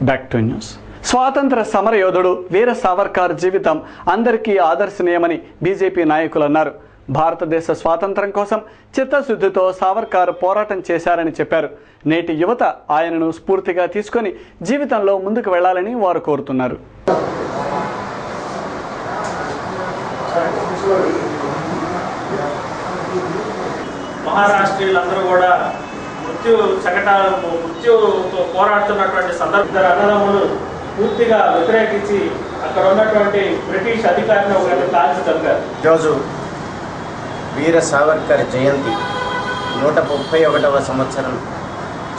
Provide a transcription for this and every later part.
Back to news. స్వాతంత్ర సమరయోధుడు వీర సావర్కర్ జీవితం అందరికీ ఆదర్శనీయమని బీజేపీ నాయకులు అన్నారు. భారతదేశ స్వాతంత్రం కోసం చిత్తశుద్ధితో సావర్కర్ పోరాటం చేశారని చెప్పారు. నేటి యువత ఆయనను స్ఫూర్తిగా తీసుకొని జీవితంలో ముందుకు వెళ్లాలని వారు కోరుతున్నారు. మహారాష్ట్రీయులందరూ కూడా మృత్యుతో పోరాడుతున్నటువంటి సందర్భంగా అన్నదమ్ములు పూర్తిగా వ్యతిరేకించి అక్కడ ఉన్నటువంటి బ్రిటిష్ అధికారిని ఒకటి కాల్చి చంపారు. ఈరోజు వీర సావర్కర్ జయంతి 131వ సంవత్సరం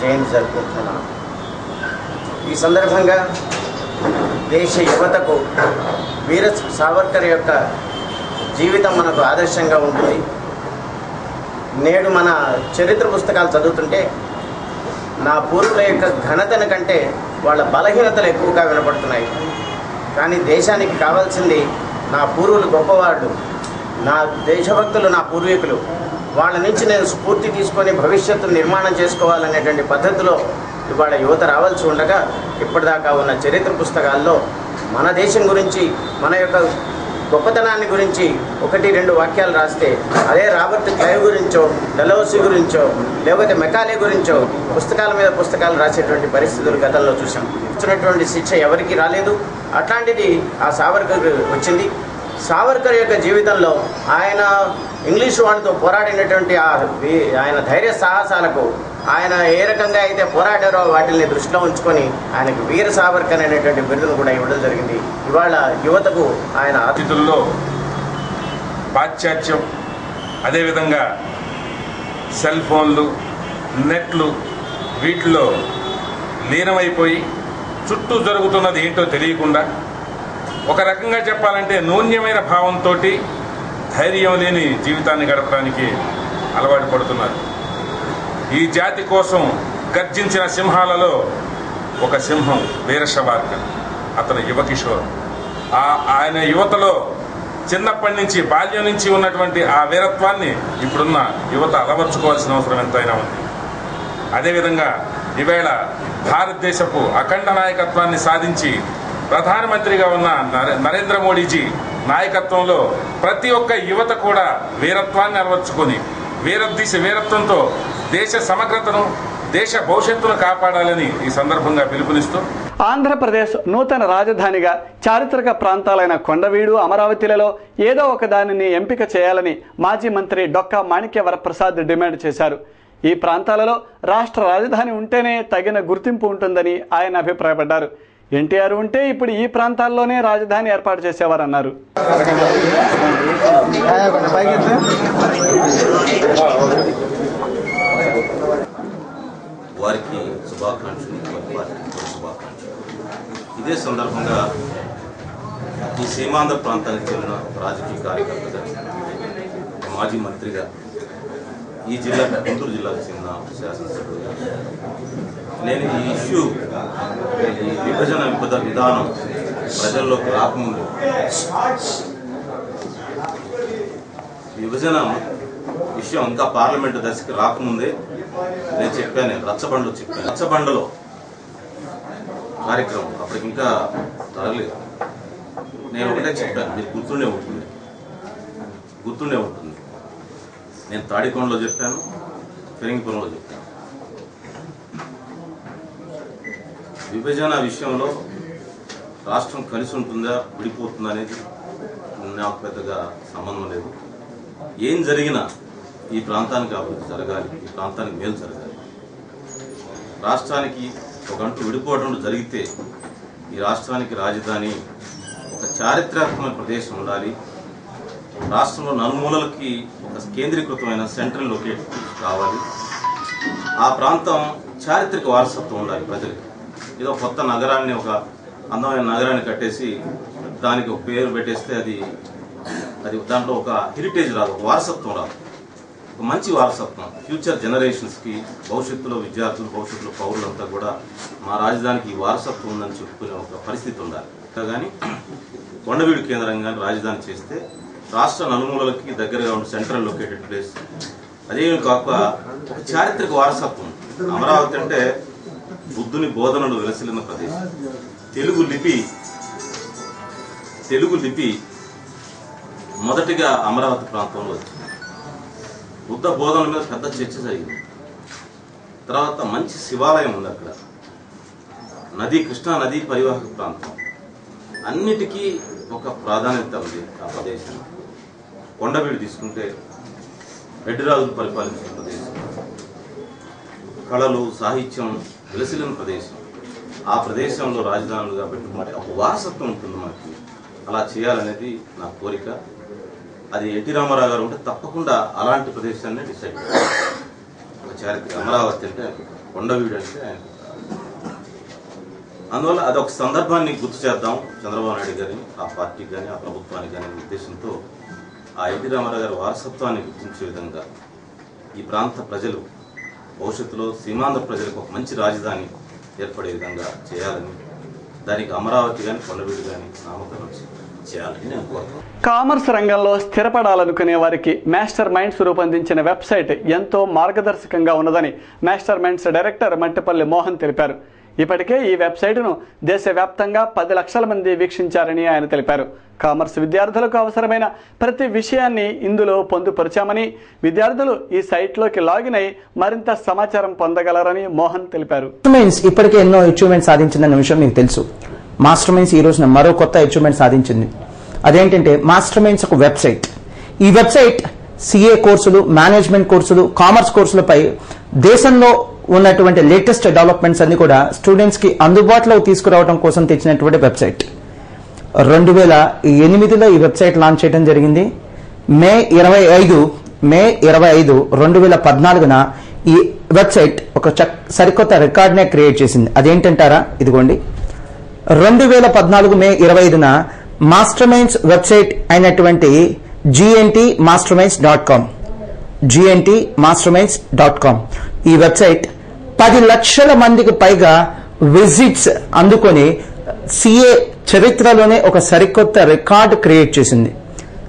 జయంతి జరుపుకుంటున్నాం. ఈ సందర్భంగా దేశ యువతకు వీర సావర్కర్ యొక్క జీవితం మనకు ఆదర్శంగా ఉంటుంది. నేడు మన చరిత్ర పుస్తకాలు చదువుతుంటే నా పూర్వుల యొక్క ఘనతను కంటే వాళ్ళ బలహీనతలు ఎక్కువగా వినపడుతున్నాయి. కానీ దేశానికి కావాల్సింది నా పూర్వులు గొప్పవాళ్ళు, నా దేశభక్తులు, నా పూర్వీకులు. వాళ్ళ నుంచి నేను స్ఫూర్తి తీసుకొని భవిష్యత్తు నిర్మాణం చేసుకోవాలనేటువంటి పద్ధతిలో ఇవాళ యువత రావాల్సి ఉండగా ఇప్పటిదాకా ఉన్న చరిత్ర పుస్తకాల్లో మన దేశం గురించి, మన యొక్క గొప్పతనాన్ని గురించి 1-2 వాక్యాలు రాస్తే అదే రాబర్ట్ క్లైవ్ గురించో, డెలౌసీ గురించో, లేకపోతే మెకాలే గురించో పుస్తకాల మీద పుస్తకాలు రాసేటువంటి పరిస్థితులు గతంలో చూసాం. ఇచ్చినటువంటి శిక్ష ఎవరికి రాలేదు. అట్లాంటిది ఆ సావర్కర్ వచ్చింది. సావర్కర్ యొక్క జీవితంలో ఆయన ఇంగ్లీషు వాళ్ళతో పోరాడినటువంటి ఆయన ధైర్య సాహసాలకు ఆయన ఏ రకంగా అయితే పోరాడారో వాటిని దృష్టిలో ఉంచుకొని ఆయనకు వీర సావర్కర్ అనేటువంటి బిరుదును కూడా ఇవ్వడం జరిగింది. ఇవాళ యువతకు ఆయన అతిథుల్లో పాశ్చాత్యం, అదేవిధంగా సెల్ ఫోన్లు, నెట్లు, వీటిలో లీనమైపోయి చుట్టూ జరుగుతున్నది ఏంటో తెలియకుండా, ఒక రకంగా చెప్పాలంటే నూన్యమైన భావంతో ధైర్యం లేని జీవితాన్ని గడపడానికి అలవాటు పడుతున్నారు. ఈ జాతి కోసం గర్జించిన సింహాలలో ఒక సింహం వీర సావర్కర్. అతను యువ కిషోర్. ఆయన యువతలో చిన్నప్పటి నుంచి, బాల్యం నుంచి ఉన్నటువంటి ఆ వీరత్వాన్ని ఇప్పుడున్న యువత అలవర్చుకోవాల్సిన అవసరం ఎంతైనా ఉంది. అదేవిధంగా ఈవేళ భారతదేశపు అఖండ నాయకత్వాన్ని సాధించి ప్రధానమంత్రిగా ఉన్న నరేంద్ర మోడీజీ నాయకత్వంలో ప్రతి ఒక్క యువత కూడా వీరత్వాన్ని అలవర్చుకొని వీరత్వంతో దేశ సమగ్రతను, దేశ భవిష్యత్తును కాపాడాలని ఈ సందర్భంగా పిలుపునిస్తూ ఆంధ్రప్రదేశ్ నూతన రాజధానిగా చారిత్రక ప్రాంతాలైన కొండవీడు, అమరావతిలలో ఏదో ఒక దానిని ఎంపిక చేయాలని మాజీ మంత్రి డొక్కా మాణిక్య వరప్రసాద్ డిమాండ్ చేశారు. ఈ ప్రాంతాలలో రాష్ట్ర రాజధాని ఉంటేనే తగిన గుర్తింపు ఉంటుందని ఆయన అభిప్రాయపడ్డారు. ఎన్టీఆర్ ఉంటే ఇప్పుడు ఈ ప్రాంతాల్లోనే రాజధాని ఏర్పాటు చేసేవారన్నారు. వారికి శుభాకాంక్షలు. ఇదే సందర్భంగా ఈ సీమాంధ్ర ప్రాంతానికి చెందిన రాజకీయ కార్యకర్తగా, మాజీ మంత్రిగా, ఈ జిల్లా గుంటూరు జిల్లాకు చెందిన శాసనసభ్యుడిగా నేను ఈ ఇష్యూ, ఈ విభజన విధానం ప్రజల్లోకి రాకముందు, విభజన విషయం ఇంకా పార్లమెంటు దశకి రాకముందే నేను చెప్పాను. రచ్చబండలో చెప్పాను. రచ్చబండలో కార్యక్రమం అప్పటికి ఇంకా జరగలేదు. నేను ఒకటే చెప్పాను, మీరు గుర్తుండే ఉంటుంది. నేను తాడికొండలో చెప్పాను, పెరింగిపురంలో చెప్పాను. విభజన విషయంలో రాష్ట్రం కలిసి ఉంటుందా, విడిపోతుందా అనేది నాకు పెద్దగా సంబంధం లేదు. ఏం జరిగినా ఈ ప్రాంతానికి అభివృద్ధి జరగాలి, ఈ ప్రాంతానికి మేలు జరగాలి. రాష్ట్రానికి ఒక గంట విడిపోవడం జరిగితే ఈ రాష్ట్రానికి రాజధాని ఒక చారిత్రాత్మక ప్రదేశం ఉండాలి. రాష్ట్రంలో నలుమూలలకి ఒక కేంద్రీకృతమైన సెంట్రల్ లొకేట్ కావాలి. ఆ ప్రాంతం చారిత్రక వారసత్వం ఉండాలి ప్రజలకి. ఏదో కొత్త నగరాన్ని, ఒక అందమైన నగరాన్ని కట్టేసి దానికి ఒక పేరు పెట్టేస్తే అది దాంట్లో ఒక హెరిటేజ్ రాదు, ఒక వారసత్వం రాదు. ఒక మంచి వారసత్వం ఫ్యూచర్ జనరేషన్స్కి, భవిష్యత్తులో విద్యార్థులు, భవిష్యత్తులో పౌరులంతా కూడా మా రాజధానికి ఈ వారసత్వం ఉందని చెప్పుకునే ఒక పరిస్థితి ఉండాలి. కానీ కొండవీడు కేంద్రంగా రాజధాని చేస్తే రాష్ట్ర నలుమూలలకి దగ్గరగా ఉండే సెంట్రల్ లొకేటెడ్ ప్లేస్, అదే కాక ఒక చారిత్రక వారసత్వం. అమరావతి అంటే బుద్ధుని బోధనలు వెలసిల్లిన ప్రదేశం. తెలుగు లిపి మొదటిగా అమరావతి ప్రాంతంలో వచ్చింది. బుద్ధ బోధన మీద పెద్ద చర్చ జరిగింది. తర్వాత మంచి శివాలయం ఉంది అక్కడ. కృష్ణా నదీ పరివాహక ప్రాంతం. అన్నిటికీ ఒక ప్రాధాన్యత ఉంది ఆ ప్రదేశం. కొండవీడు తీసుకుంటే రెడ్డిరాజులు పరిపాలించిన ప్రదేశం, కళలు సాహిత్యం వెలసిల్లిన ప్రదేశం. ఆ ప్రదేశంలో రాజధానులుగా పెట్టుకుంటే ఒక వారసత్వం ఉంటుంది మనకి. అలా చేయాలనేది నా కోరిక. అది ఎన్టీ రామారావు గారు ఉంటే తప్పకుండా అలాంటి ప్రదేశాన్ని డిసైడ్ చేయాలి. ఒక చారిత్రక అమరావతి అంటే కొండవీడు అంటే ఆయన. అందువల్ల అదొక సందర్భాన్ని గుర్తు చేద్దాం చంద్రబాబు నాయుడు గారిని, ఆ పార్టీకి కానీ ఆ ప్రభుత్వానికి కానీ ఉద్దేశంతో ఆ ఎన్టీ రామారావు గారి వారసత్వాన్ని గుర్తించే విధంగా ఈ ప్రాంత ప్రజలు భవిష్యత్తులో సీమాంధ్ర ప్రజలకు ఒక మంచి రాజధాని ఏర్పడే విధంగా చేయాలని, దానికి అమరావతి కానీ కొండవీడు కానీ నామకరణం చేయాలని నేను కోరుతున్నాను. కామర్స్ రంగంలో స్థిరపడాలనుకునే వారికి మాస్టర్ మైండ్స్ రూపొందించిన వెబ్సైట్ ఎంతో మార్గదర్శకంగా ఉన్నదని master minds director Mattipalli Mohan తెలిపారు. ఇప్పటికే ఈ వెబ్సైట్ను దేశవ్యాప్తంగా 10 లక్షల మంది వీక్షించారని ఆయన తెలిపారు. కామర్స్ విద్యార్థులకు అవసరమైన ప్రతి విషయాన్ని ఇందులో పొందుపరిచామని, విద్యార్థులు ఈ సైట్లోకి లాగిన్ అయి మరింత సమాచారం పొందగలరని మోహన్ తెలిపారు. ఇప్పటికే ఎన్నో అచీవ్మెంట్ సాధించిన విషయం మీకు తెలుసు. మాస్టర్ మైండ్స్ ఈ రోజున మరో కొత్త అచీవ్మెంట్ సాధించింది. అదేంటంటే మాస్టర్ మైండ్స్ ఒక వెబ్సైట్. ఈ వెబ్సైట్ సిఏ కోర్సులు, మేనేజ్మెంట్ కోర్సులు, కామర్స్ కోర్సులపై దేశంలో ఉన్నటువంటి లేటెస్ట్ డెవలప్మెంట్స్ అన్ని కూడా స్టూడెంట్స్ కి అందుబాటులో తీసుకురావడం కోసం తెచ్చినటువంటి వెబ్సైట్. 2008లో ఈ వెబ్సైట్ లాంచ్ చేయడం జరిగింది. మే 25, 2014న ఈ వెబ్సైట్ ఒక సరికొత్త రికార్డ్నే క్రియేట్ చేసింది. అదేంటంటారా? ఇదిగోండి. 2014 మే 25న మాస్టర్ మైండ్స్ వెబ్సైట్ అయినటువంటి gntmasterminds.com ఈ వెబ్సైట్ 10 లక్షల మందికి పైగా విజిట్స్ అందుకొని సిఏ చరిత్రలోనే ఒక సరికొత్త రికార్డ్ క్రియేట్ చేసింది.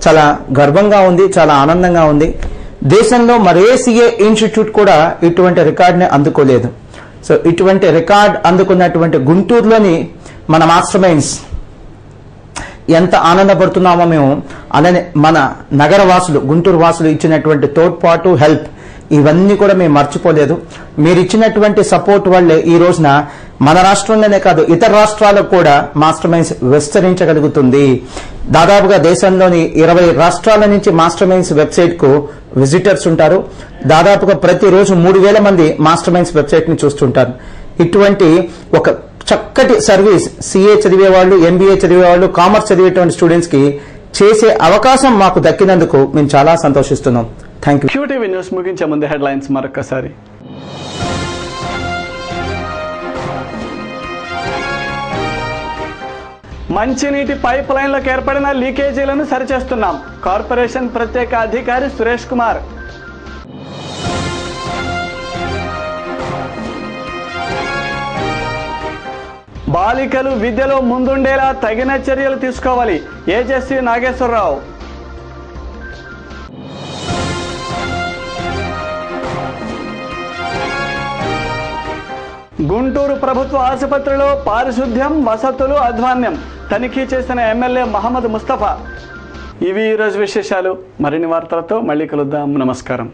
చాలా గర్వంగా ఉంది, చాలా ఆనందంగా ఉంది. దేశంలో మరే సిఏ ఇన్స్టిట్యూట్ కూడా ఇటువంటి రికార్డ్ని అందుకోలేదు. సో ఇటువంటి రికార్డ్ అందుకున్నటువంటి గుంటూరులోని మన మాస్టర్ మైండ్స్ ఎంత ఆనందపడుతున్నామో మేము, అలానే మన నగర వాసులు, గుంటూరు వాసులు ఇచ్చినటువంటి తోడ్పాటు, హెల్ప్, ఇవన్నీ కూడా మేము మర్చిపోలేదు. మీరు ఇచ్చినటువంటి సపోర్ట్ వల్లే ఈ రోజున మన రాష్ట్రంలోనే కాదు ఇతర రాష్ట్రాలకు కూడా మాస్టర్ మైండ్స్ విస్తరించగలుగుతుంది. దాదాపుగా దేశంలోని 20 రాష్ట్రాల నుంచి మాస్టర్ మైండ్స్ వెబ్సైట్ కు విజిటర్స్ ఉంటారు. దాదాపుగా ప్రతిరోజు 3000 మంది మాస్టర్ మైండ్స్ వెబ్సైట్ ని చూస్తుంటారు. ఇటువంటి ఒక చక్కటి సర్వీస్ సిఏ చదివేవాళ్ళు, ఎంబీఏ చదివేవాళ్ళు, కామర్స్ చదివేటువంటి స్టూడెంట్స్ కి చేసే అవకాశం మాకు దక్కినందుకు మేము చాలా సంతోషిస్తున్నాం. Thank you. QTV న్యూస్ ముగించే ముందు హెడ్లైన్స్ మరొకసారి. మంచినీటి పైప్ లైన్లకు ఏర్పడిన లీకేజీలను సరిచేస్తున్నాం. కార్పొరేషన్ ప్రత్యేక అధికారి సురేష్ కుమార్. బాలికలు విద్యలో ముందుండేలా తగిన చర్యలు తీసుకోవాలి. ఏజెస్సీ నాగేశ్వరరావు. గుంటూరు ప్రభుత్వ ఆసుపత్రిలో పారిశుద్ధ్యం, వసతులు అధ్వాన్యం. తనిఖీ చేసిన ఎమ్మెల్యే మహమ్మద్ ముస్తఫా. ఇవి ఈరోజు విశేషాలు. మరిన్ని వార్తలతో మళ్ళీ కలుద్దాం. నమస్కారం.